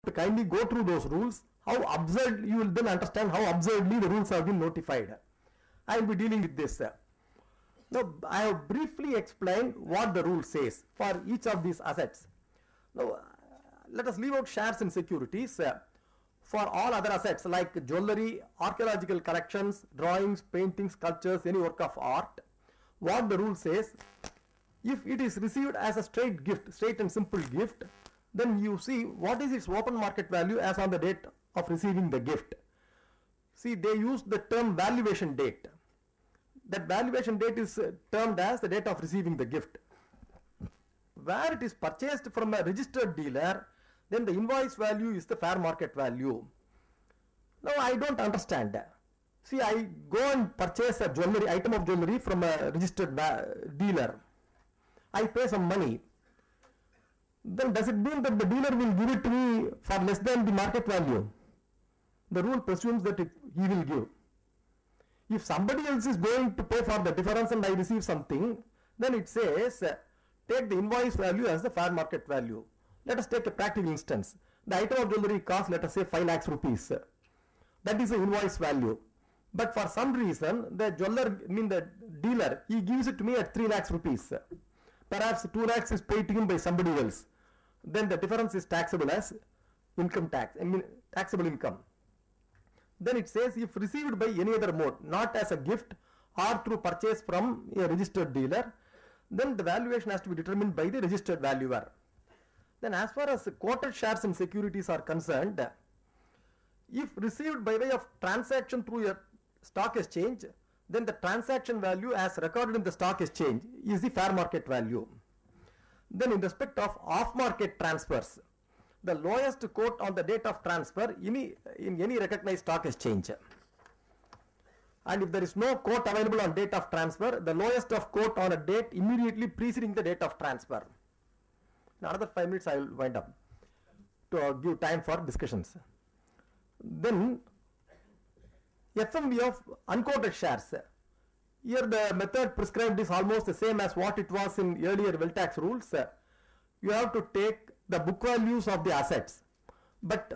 to kindly go through those rules. How absurd, you will then understand how absurdly the rules have been notified. I will be dealing with this. Now, I have briefly explained what the rule says for each of these assets. Now, let us leave out shares and securities. For all other assets like jewelry, archaeological collections, drawings, paintings, sculptures, any work of art, what the rule says, if it is received as a straight gift, straight and simple gift, then you see what is its open market value as on the date of receiving the gift. See, they use the term valuation date. That valuation date is termed as the date of receiving the gift. Where it is purchased from a registered dealer, then the invoice value is the fair market value. Now I don't understand. See, I go and purchase a jewelry, item of jewelry from a registered dealer. I pay some money. Then does it mean that the dealer will give it to me for less than the market value? The rule presumes that he will give. If somebody else is going to pay for the difference and I receive something, then it says take the invoice value as the fair market value. Let us take a practical instance. The item of jewelry costs, let us say, 5 lakhs rupees. That is the invoice value. But for some reason, the jeweler, the dealer, he gives it to me at 3 lakhs rupees. Perhaps 2 lakhs is paid to him by somebody else. Then the difference is taxable as income tax, taxable income. Then it says if received by any other mode, not as a gift or through purchase from a registered dealer, then the valuation has to be determined by the registered valuer. Then as far as quoted shares and securities are concerned, if received by way of transaction through a stock exchange, then the transaction value as recorded in the stock exchange is the fair market value. Then in respect of off-market transfers, the lowest quote on the date of transfer in any recognized stock exchange. And if there is no quote available on date of transfer, the lowest of quote on a date immediately preceding the date of transfer. In another 5 minutes I will wind up to give time for discussions. Then FMV of unquoted shares. Here the method prescribed is almost the same as what it was in earlier wealth tax rules. You have to take the book values of the assets. But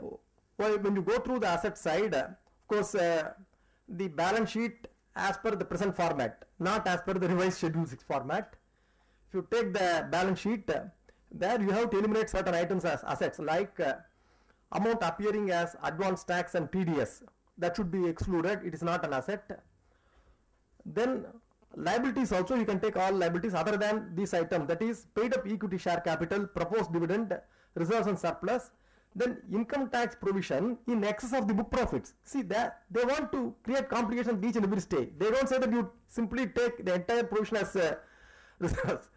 when you go through the asset side, of course, the balance sheet as per the present format, not as per the revised Schedule 6 format. If you take the balance sheet, there you have to eliminate certain items as assets like amount appearing as advance tax and TDS. That should be excluded. It is not an asset. Then liabilities also, you can take all liabilities other than this item, that is paid up equity share capital, proposed dividend, reserves and surplus. Then income tax provision in excess of the book profits. See that they want to create complications at each and every stage. They don't say that you simply take the entire provision as reserves.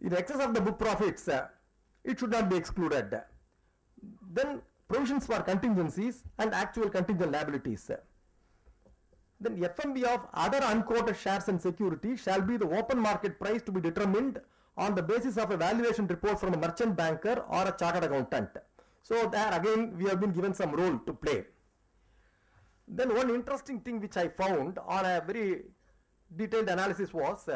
In excess of the book profits, it should not be excluded. Then provisions for contingencies and actual contingent liabilities. Then FMV of other unquoted shares and securities shall be the open market price to be determined on the basis of a valuation report from a merchant banker or a chartered accountant. So there again we have been given some role to play. Then one interesting thing which I found on a very detailed analysis was,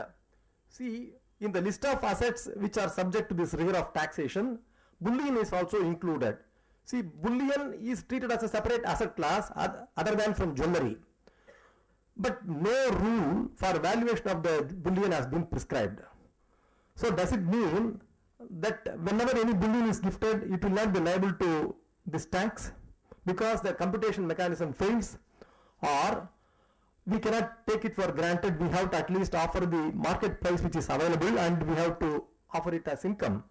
see, in the list of assets which are subject to this rigor of taxation, bullion is also included. See, bullion is treated as a separate asset class other than from jewelry. But no rule for valuation of the bullion has been prescribed. So does it mean that whenever any bullion is gifted, it will not be liable to this tax because the computation mechanism fails, or we cannot take it for granted, we have to at least offer the market price which is available and we have to offer it as income?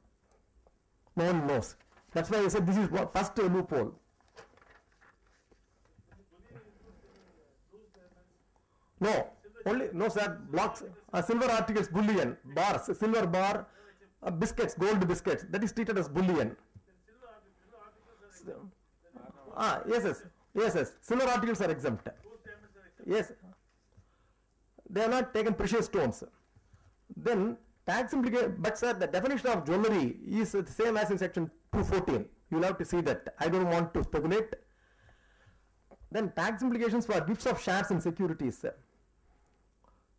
No one knows. That's why I said this is what first loophole. No, only, no sir, blocks, silver articles, bullion, bars, silver bar, biscuits, gold biscuits, that is treated as bullion. Yes, silver articles are exempt. Yes, they are not taken precious stones. Then tax implication, but sir, the definition of jewelry is the same as in section 214. You will have to see that. I don't want to speculate. Then tax implications for gifts of shares and securities.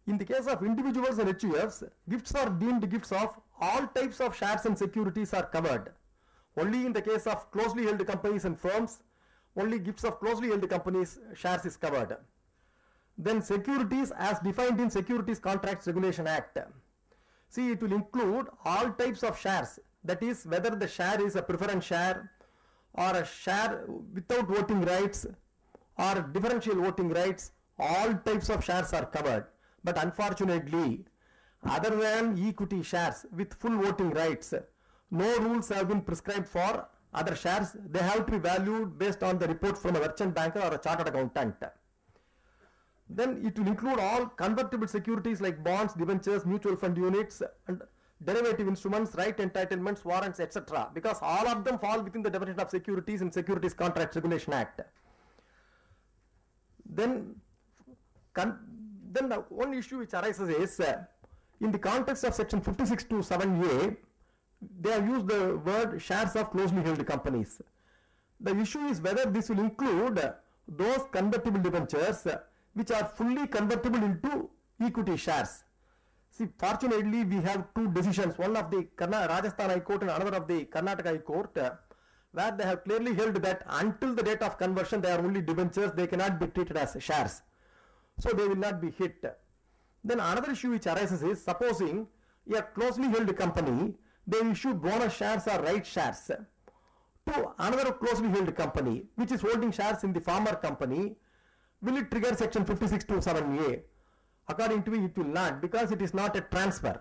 In the case of individuals and HUFs, gifts are deemed gifts of all types of shares and securities are covered. Only in the case of closely held companies and firms, only gifts of closely held companies shares is covered. Then securities as defined in Securities Contracts Regulation Act. See, it will include all types of shares. That is, whether the share is a preference share or a share without voting rights or differential voting rights, all types of shares are covered. But unfortunately, other than equity shares with full voting rights, no rules have been prescribed for other shares. They have to be valued based on the report from a merchant banker or a chartered accountant. Then it will include all convertible securities like bonds, debentures, mutual fund units, and derivative instruments, right entitlements, warrants, etc. Because all of them fall within the definition of securities in Securities Contracts Regulation Act. Then the one issue which arises is, in the context of section 56(2)(7)(a), they have used the word shares of closely held companies. The issue is whether this will include those convertible debentures which are fully convertible into equity shares. See, fortunately, we have two decisions, one of the Rajasthan High Court and another of the Karnataka High Court, where they have clearly held that until the date of conversion, they are only debentures, they cannot be treated as shares. So they will not be hit. Then another issue which arises is, supposing a closely held company, they issue bonus shares or right shares to another closely held company, which is holding shares in the former company. Will it trigger section 56(2)(7)(a)? According to me, it will not, because it is not a transfer.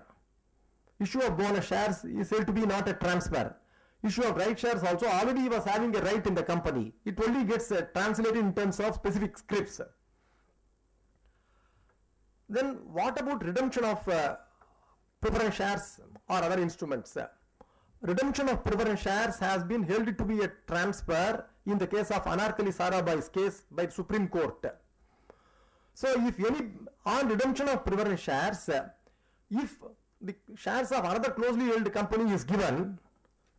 Issue of bonus shares is said to be not a transfer. Issue of right shares also, already he was having a right in the company. It only gets translated in terms of specific scripts. Then what about redemption of preference shares or other instruments? Redemption of preference shares has been held to be a transfer in the case of Anarkali Sarabhai's case by the Supreme Court. So if any, on redemption of preference shares, if the shares of another closely held company is given,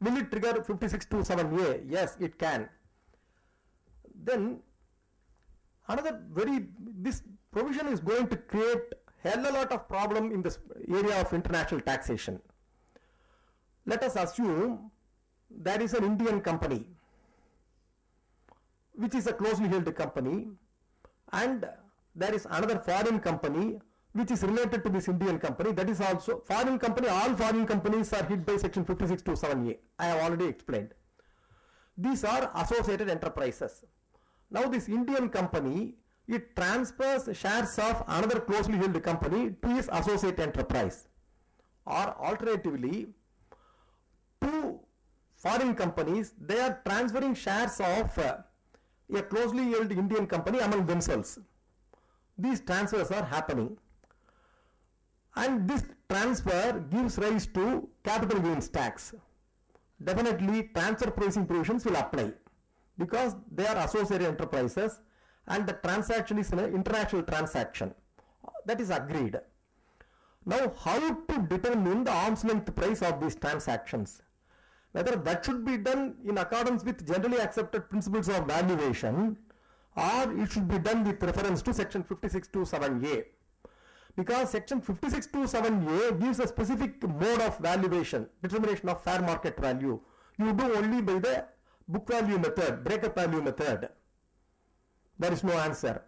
will it trigger 56(2)(7)(a)? Yes, it can. Then another this provision is going to create hell a lot of problem in this area of international taxation. Let us assume there is an Indian company which is a closely held company, and there is another foreign company which is related to this Indian company, that is also foreign company. All foreign companies are hit by section 56(2)(7)(a). I have already explained. These are associated enterprises. Now this Indian company, it transfers shares of another closely held company to its associate enterprise. Or alternatively, two foreign companies, they are transferring shares of a closely held Indian company among themselves. These transfers are happening, and this transfer gives rise to capital gains tax. Definitely transfer pricing provisions will apply because they are associated enterprises and the transaction is an international transaction. That is agreed. Now, how to determine the arm's length price of these transactions? Whether that should be done in accordance with generally accepted principles of valuation, or it should be done with reference to section 56(2)(7)(a). Because section 56(2)(7)(a) gives a specific mode of valuation, determination of fair market value. You do only by the book value method, breakup value method. There is no answer.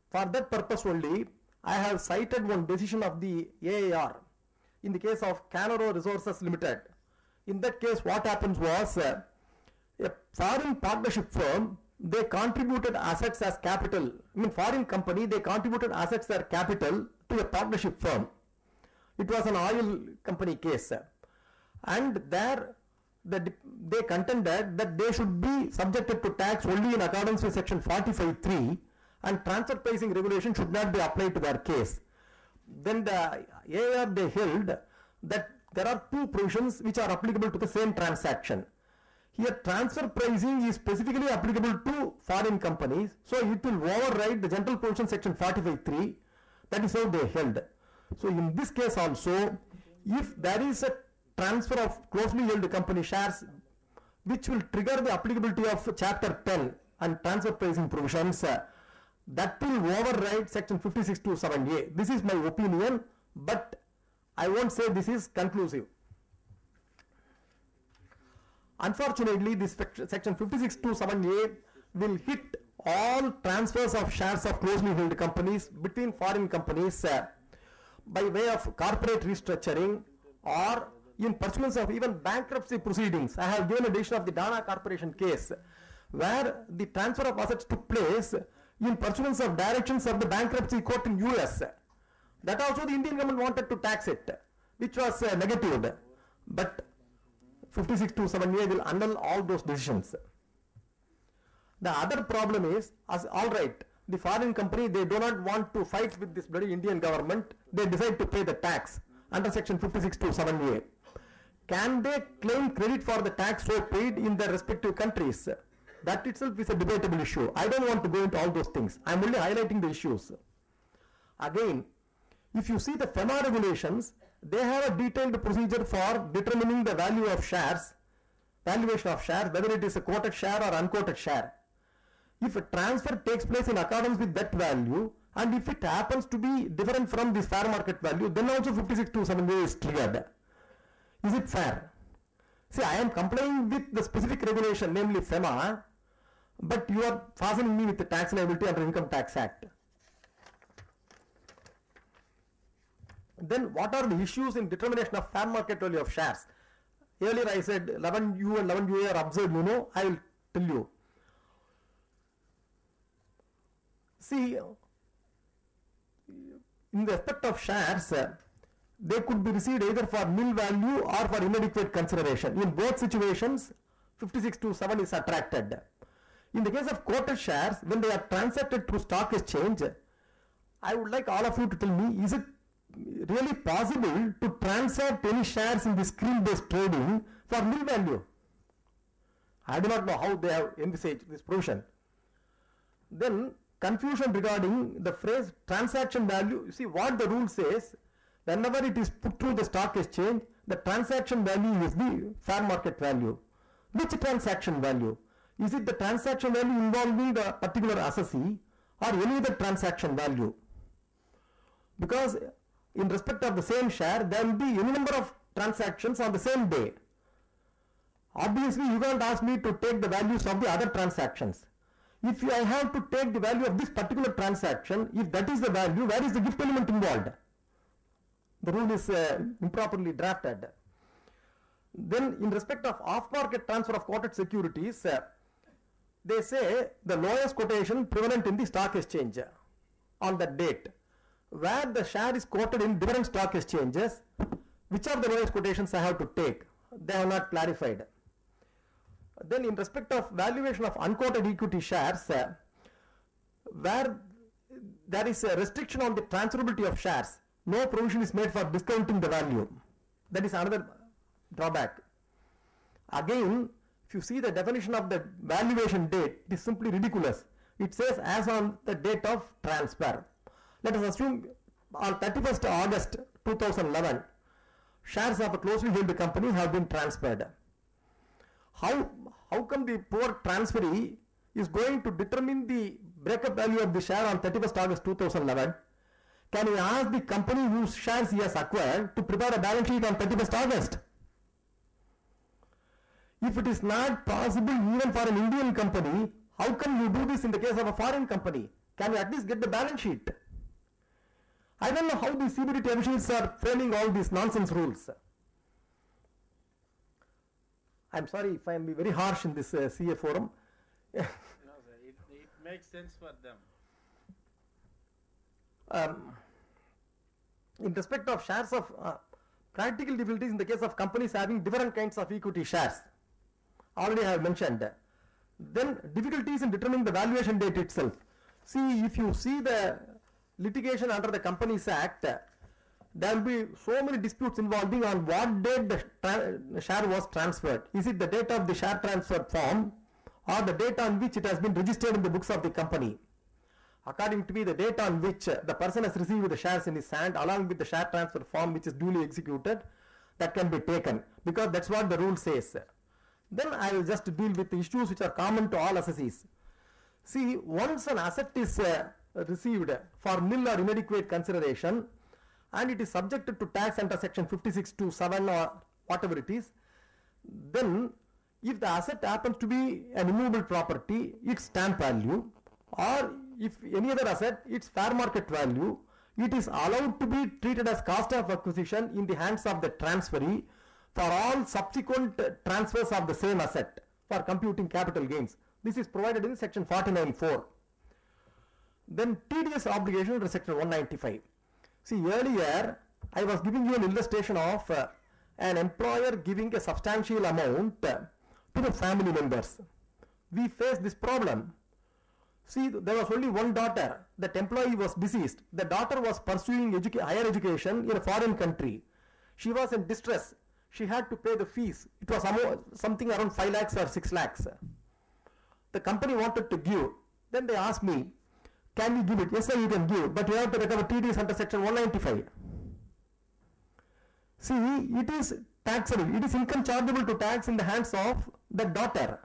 For that purpose only, I have cited one decision of the AAR in the case of Canoro Resources Limited. In that case, what happens was, a foreign partnership firm, they contributed assets as capital. I mean, foreign company, they contributed assets as capital to a partnership firm. It was an oil company case. And there, they contended that they should be subjected to tax only in accordance with section 45(3), and transfer pricing regulation should not be applied to their case. Then the AAR, they held that there are two provisions which are applicable to the same transaction. Here, transfer pricing is specifically applicable to foreign companies, so it will override the general provision section 45(3). That is how they held. So in this case also, if there is a transfer of closely held company shares which will trigger the applicability of chapter 10 and transfer pricing provisions, that will override section 56(2)(7)(a). This is my opinion, but I won't say this is conclusive. Unfortunately, this section 5627A will hit all transfers of shares of closely held companies between foreign companies by way of corporate restructuring or in pursuance of even bankruptcy proceedings. I have given a decision of the Dana Corporation case where the transfer of assets took place in pursuance of directions of the bankruptcy court in US. That also the Indian government wanted to tax it, which was negatived. But 5627A will annul all those decisions. The other problem is, all right, the foreign company, they do not want to fight with this bloody Indian government. They decide to pay the tax under section 5627A. Can they claim credit for the tax so paid in their respective countries? That itself is a debatable issue. I don't want to go into all those things. I am only highlighting the issues. Again, if you see the FEMA regulations, they have a detailed procedure for determining the value of shares, valuation of shares, whether it is a quoted share or unquoted share. If a transfer takes place in accordance with that value, and if it happens to be different from this fair market value, then also 5627A is triggered. Is it fair? See, I am complying with the specific regulation, namely FEMA, but you are fastening me with the tax liability under Income Tax Act. Then what are the issues in determination of fair market value of shares? Earlier I said 11U and 11UA are absurd, you know, I will tell you. See, in the respect of shares, they could be received either for nil value or for inadequate consideration. In both situations, 5627 is attracted. In the case of quoted shares, when they are transacted through stock exchange, I would like all of you to tell me, is it really possible to transact any shares in the screen-based trading for nil value? I do not know how they have envisaged this provision. Then confusion regarding the phrase transaction value. You see what the rule says, whenever it is put through the stock exchange, the transaction value is the fair market value. Which transaction value? Is it the transaction value involving the particular assessee or any other transaction value? Because in respect of the same share, there will be any number of transactions on the same day. Obviously, you can't ask me to take the values of the other transactions. If I have to take the value of this particular transaction, if that is the value, where is the gift element involved? The rule is improperly drafted. Then in respect of off-market transfer of quoted securities, they say the lowest quotation prevalent in the stock exchange on that date. Where the share is quoted in different stock exchanges, which are the lowest quotations I have to take? They have not clarified. Then in respect of valuation of unquoted equity shares, where there is a restriction on the transferability of shares, no provision is made for discounting the value. That is another drawback. Again, if you see the definition of the valuation date, it is simply ridiculous. It says as on the date of transfer. Let us assume on 31st August 2011, shares of a closely held company have been transferred. How come the poor transferee is going to determine the breakup value of the share on 31st August 2011? Can he ask the company whose shares he has acquired to prepare a balance sheet on 31st August? If it is not possible even for an Indian company, how come you do this in the case of a foreign company? Can you at least get the balance sheet? I don't know how the CBDT officials are framing all these nonsense rules. I'm sorry if I am very harsh in this CA forum. No, sir, it makes sense for them. In respect of shares of practical difficulties in the case of companies having different kinds of equity shares, already I have mentioned. Then difficulties in determining the valuation date itself. See, if you see the litigation under the Companies Act, there will be so many disputes involving on what date the share was transferred. Is it the date of the share transfer form or the date on which it has been registered in the books of the company? According to me, the date on which the person has received the shares in his hand along with the share transfer form which is duly executed, that can be taken, because that's what the rule says. Then I will just deal with the issues which are common to all assessees. See, once an asset is received for nil or inadequate consideration and it is subjected to tax under section 5627 or whatever it is, then if the asset happens to be an immovable property, its stamp value, or if any other asset, its fair market value, it is allowed to be treated as cost of acquisition in the hands of the transferee for all subsequent transfers of the same asset for computing capital gains. This is provided in section 49(4). Then TDS obligation under section 195. See, earlier I was giving you an illustration of an employer giving a substantial amount to the family members. We face this problem. See, there was only one daughter. That employee was deceased. The daughter was pursuing higher education in a foreign country. She was in distress. She had to pay the fees. It was something around 5 lakhs or 6 lakhs. The company wanted to give. Then they asked me, can you give it? Yes sir, you can give, but you have to recover TDS under section 195. See, it is taxable. It is income chargeable to tax in the hands of the daughter.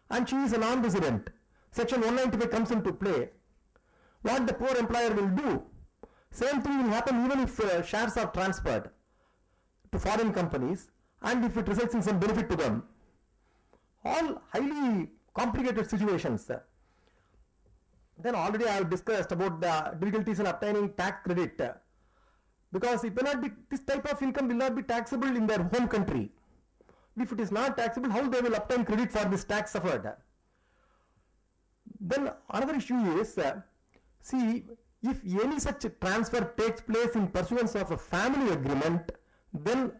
And she is a non-resident. Section 195 comes into play. What the poor employer will do? Same thing will happen even if shares are transferred to foreign companies and if it results in some benefit to them. All highly complicated situations. Then already I have discussed about the difficulties in obtaining tax credit, because it may not be, this type of income will not be taxable in their home country. If it is not taxable, how they will obtain credit for this tax suffered? Then another issue is, see, if any such transfer takes place in pursuance of a family agreement, then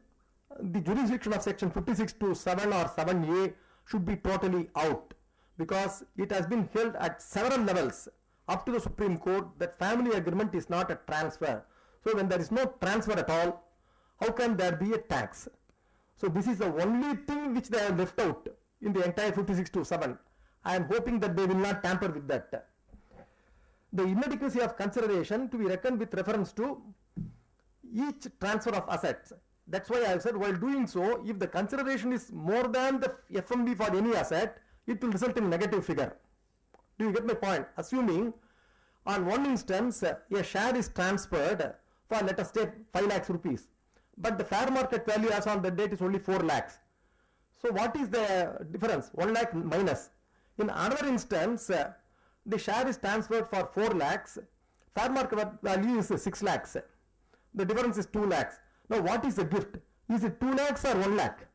the jurisdiction of section 56(2)(7) or 7A should be totally out, because it has been held at several levels up to the Supreme Court that family agreement is not a transfer. So when there is no transfer at all, how can there be a tax? So this is the only thing which they have left out in the entire 56(2)(7). I am hoping that they will not tamper with that. The inadequacy of consideration to be reckoned with reference to each transfer of assets. That's why I have said, while doing so, if the consideration is more than the FMV for any asset, it will result in a negative figure. Do you get my point? Assuming on one instance a share is transferred for, let us say, 5 lakhs rupees, but the fair market value as on the date is only 4 lakhs. So what is the difference? 1 lakh minus. In another instance, the share is transferred for 4 lakhs, fair market value is 6 lakhs. The difference is 2 lakhs. Now what is the gift? Is it 2 lakhs or 1 lakh?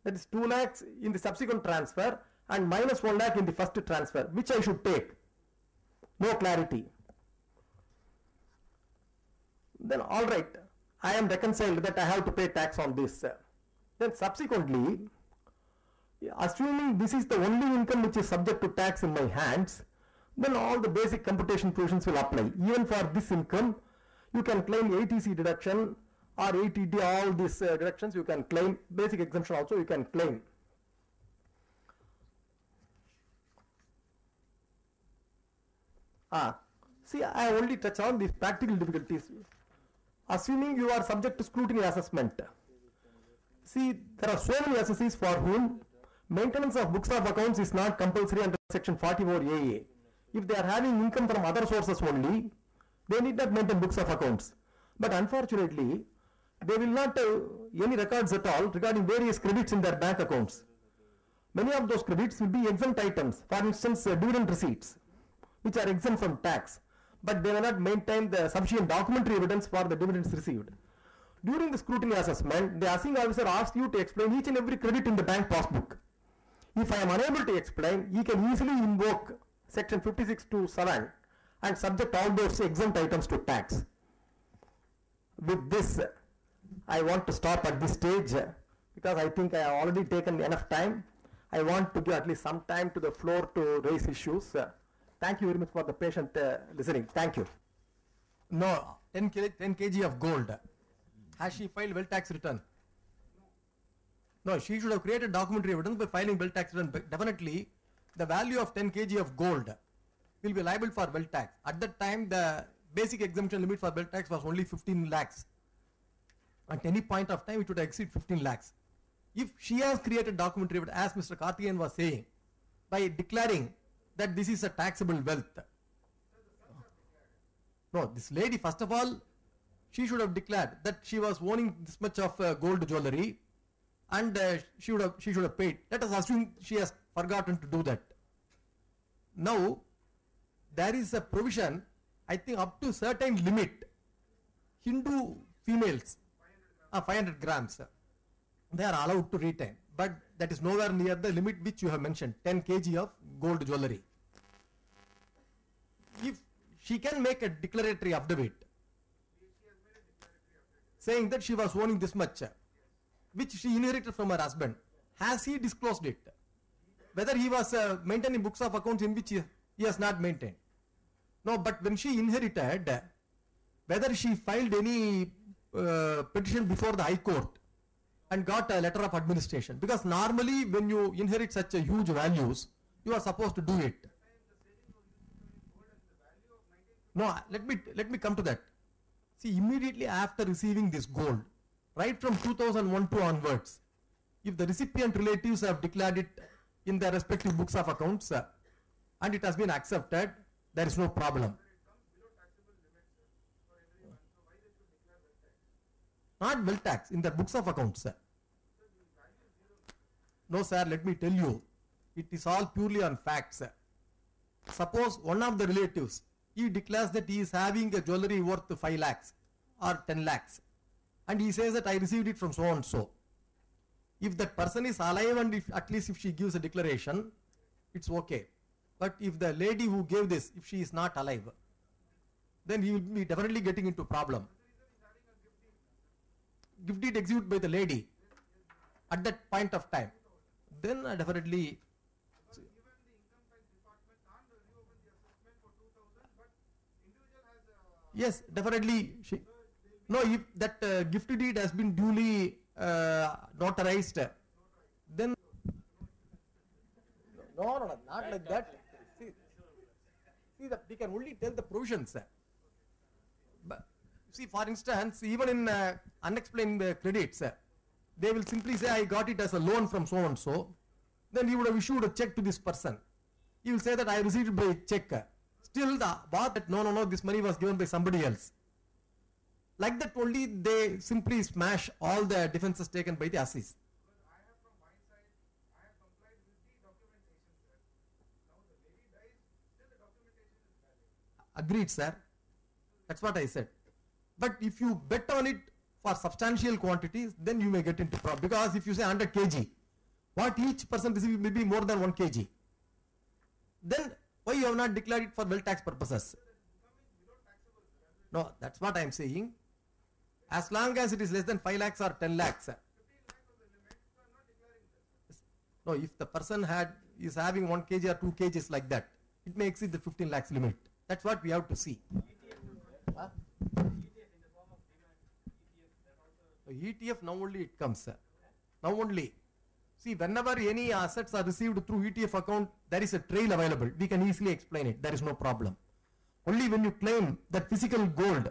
That is 2 lakhs in the subsequent transfer and minus 1 lakh in the first transfer. Which I should take? No clarity. Then alright, I am reconciled that I have to pay tax on this. Then subsequently, assuming this is the only income which is subject to tax in my hands, then all the basic computation provisions will apply. Even for this income, you can claim ATC deduction or ATD, all these deductions you can claim. Basic exemption also you can claim. See, I only touch on these practical difficulties. Assuming you are subject to scrutiny assessment. See, there are so many assessees for whom maintenance of books of accounts is not compulsory under section 44AA. If they are having income from other sources only, they need not maintain books of accounts. But unfortunately, they will not have any records at all regarding various credits in their bank accounts. Many of those credits will be exempt items, for instance, dividend receipts, which are exempt from tax, but they will not maintain the sufficient documentary evidence for the dividends received. During the scrutiny assessment, the assessing officer asks you to explain each and every credit in the bank passbook. If I am unable to explain, he can easily invoke section 56(2)(7) and subject all those exempt items to tax. With this, I want to stop at this stage because I think I have already taken enough time. I want to give at least some time to the floor to raise issues. Thank you very much for the patient listening. Thank you. No, 10 kg of gold. Has she filed wealth tax return? No, she should have created documentary evidence by filing wealth tax return. But definitely, the value of 10 kg of gold will be liable for wealth tax. At that time, the basic exemption limit for wealth tax was only 15 lakhs. At any point of time, it would exceed 15 lakhs. If she has created documentary evidence, as Mr. Karthikeyan was saying, by declaring that this is a taxable wealth. No, this lady, first of all, she should have declared that she was owning this much of gold jewelry and she should have paid. Let us assume she has forgotten to do that. Now, there is a provision, I think up to certain limit, Hindu females, 500 grams, they are allowed to retain, but that is nowhere near the limit which you have mentioned, 10 kg of gold jewelry. If she can make a declaratory affidavit saying that she was owning this much, which she inherited from her husband, has he disclosed it? Whether he was maintaining books of accounts in which he has not maintained. No, but when she inherited, whether she filed any petition before the High Court and got a letter of administration, because normally when you inherit such a huge values, you are supposed to do it. No, let me come to that. See, immediately after receiving this gold, right from 2001 onwards, if the recipient relatives have declared it in their respective books of accounts and it has been accepted, there is no problem. Not wealth tax, in their books of accounts. No, sir, let me tell you, it is all purely on facts. Suppose one of the relatives, he declares that he is having a jewelry worth 5 lakhs or 10 lakhs, and he says that I received it from so and so. If that person is alive and at least if she gives a declaration, it's okay. But if the lady who gave this, if she is not alive, then he will be definitely getting into problem. Gift deed executed by the lady at that point of time, then definitely. Yes, definitely. No, if that gift deed has been duly notarized, then no, not like that. See that we can only tell the provisions. But see, for instance, even in unexplained credits, they will simply say, I got it as a loan from so and so. Then he would have issued a check to this person. He will say that I received it by check. Still, the bar that no, this money was given by somebody else. Like that only, they simply smash all the defenses taken by the Assis. Agreed, sir. That's what I said. But if you bet on it for substantial quantities, then you may get into problem. Because if you say 100 kg, what each person receives may be more than 1 kg. Then why you have not declared it for wealth tax purposes? No, that's what I am saying. As long as it is less than 5 lakhs or 10 lakhs. No, if the person is having 1 kg or 2 kgs like that, it may exceed the 15 lakhs limit. That's what we have to see. Huh? ETF now only it comes. Now only. See, whenever any assets are received through ETF account, there is a trail available. We can easily explain it. There is no problem. Only when you claim that physical gold.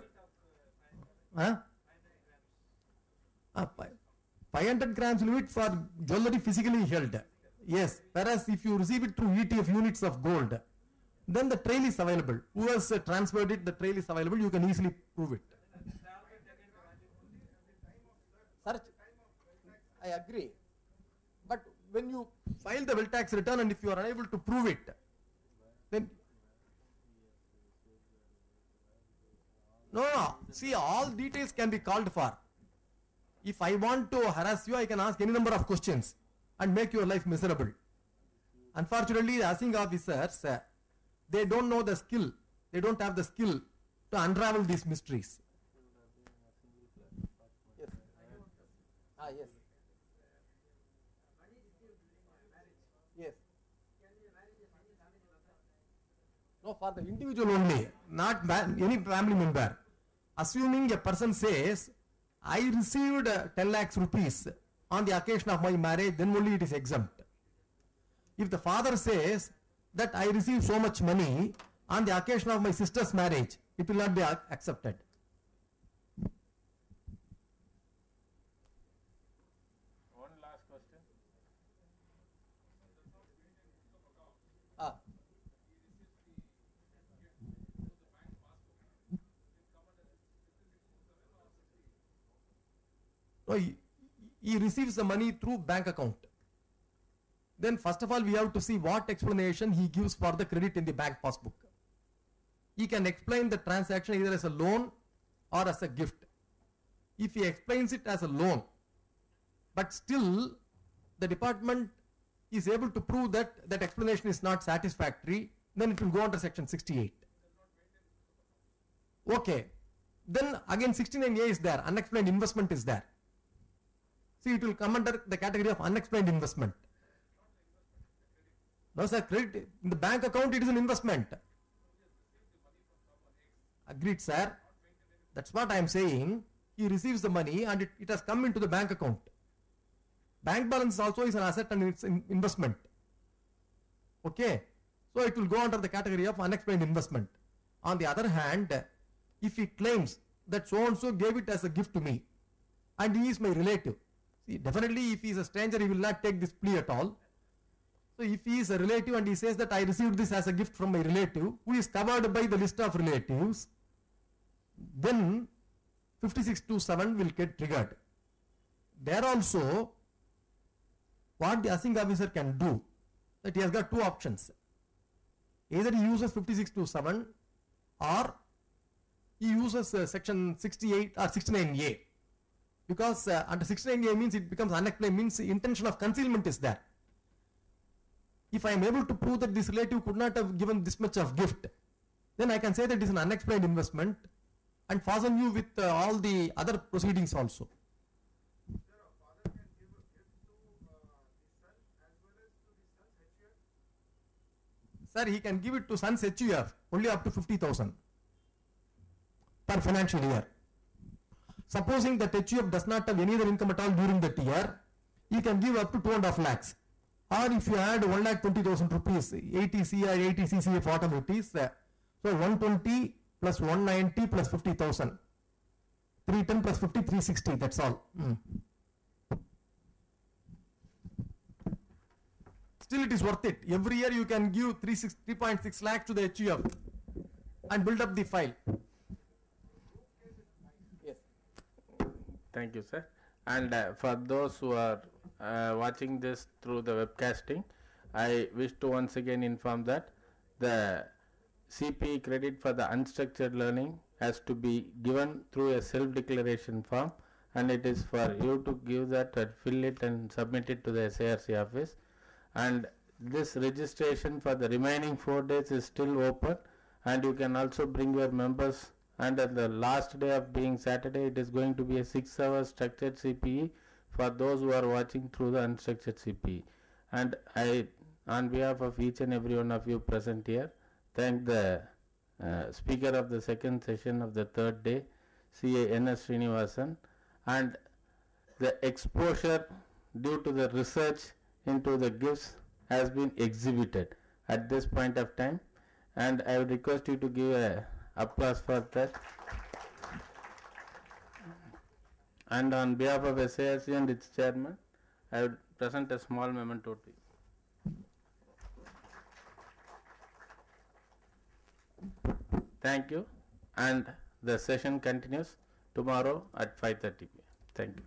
500 grams limit for jewelry physically held. Yes. Whereas if you receive it through ETF units of gold, then the trail is available. Who has transferred it, the trail is available. You can easily prove it. Search. I agree. But when you file the wealth tax return and if you are unable to prove it, then no. See, all details can be called for. If I want to harass you, I can ask any number of questions and make your life miserable. Unfortunately, the assessing officers, they don't know the skill. They don't have the skill to unravel these mysteries. Yes. Yes. Yes. No, for the individual only, not any family member. Assuming a person says, I received 10 lakhs rupees on the occasion of my marriage, then only it is exempt. If the father says that I received so much money on the occasion of my sister's marriage, it will not be accepted. One last question. No, he receives the money through bank account. Then first of all we have to see what explanation he gives for the credit in the bank passbook. He can explain the transaction either as a loan or as a gift. If he explains it as a loan, but still the department is able to prove that that explanation is not satisfactory, then it will go under section 68. Okay, then again 69A is there, unexplained investment is there. See, it will come under the category of unexplained investment. No sir, credit in the bank account it is an investment. Agreed sir, that's what I am saying. He receives the money and it has come into the bank account. Bank balance also is an asset and it's an investment. Okay, so it will go under the category of unexplained investment. On the other hand, if he claims that so and so gave it as a gift to me and he is my relative, see, definitely if he is a stranger he will not take this plea at all. So if he is a relative and he says that I received this as a gift from my relative who is covered by the list of relatives, then 5627 will get triggered. There also, what the assessing officer can do, that he has got two options. Either he uses 5627 or he uses section 68 or 69A. Because under 69A means it becomes unexplained, means the intention of concealment is there. If I am able to prove that this relative could not have given this much of gift, then I can say that it is an unexplained investment and fasten you with all the other proceedings also. Sir, he can give it to son's HUF only up to 50,000 per financial year. Supposing that HUF does not have any other income at all during that year, he can give up to 2.5 lakhs. Or if you add 1,20,000 rupees, 80C or 80 CCF whatever it is, so 120 plus 190 plus 50,000, 310 plus 50, 360, that's all. Still it is worth it. Every year you can give 3.6 lakhs to the HUF and build up the file. Yes. Thank you, sir. And for those who are watching this through the webcasting, I wish to once again inform that the CPE credit for the unstructured learning has to be given through a self-declaration form, and it is for you to give that and fill it and submit it to the SARC office. And this registration for the remaining 4 days is still open, and you can also bring your members, and at the last day of being Saturday it is going to be a 6-hour structured CPE for those who are watching through the unstructured CPE. And I, on behalf of each and every one of you present here, thank the speaker of the second session of the third day, CA N.S. Srinivasan, and the exposure due to the research into the gifts has been exhibited at this point of time, and I would request you to give a applause for that. And on behalf of SARC and its chairman, I would present a small memento to you. Thank you, and the session continues tomorrow at 5:30 p.m. Thank you.